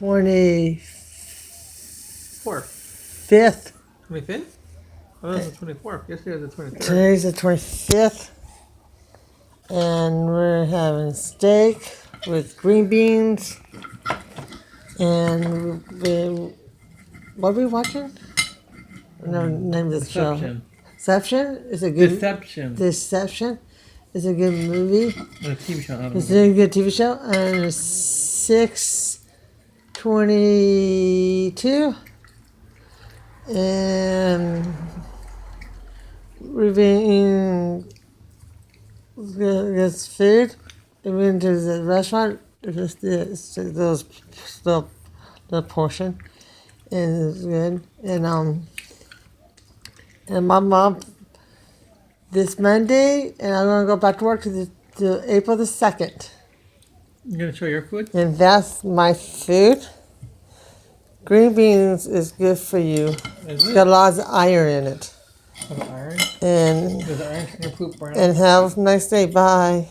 25th. 25th? Oh, that's the 24th. Yesterday was the 23rd. Today's the 25th. And we're having steak with green beans. And what are we watching? No, name of the show. Deception is a good. Deception is a good movie. A TV show. It's a good TV show. And it's 6:22. And we've been eating this food. We went to the restaurant. It's those the portion, and it's good. And my mom this Monday, and I'm gonna go back to work to April the 2nd. You're gonna show your food? And that's my food. Green beans is good for you. It's got lots of iron in it. Iron? And does iron turn your poop brown? And have a nice day. Bye.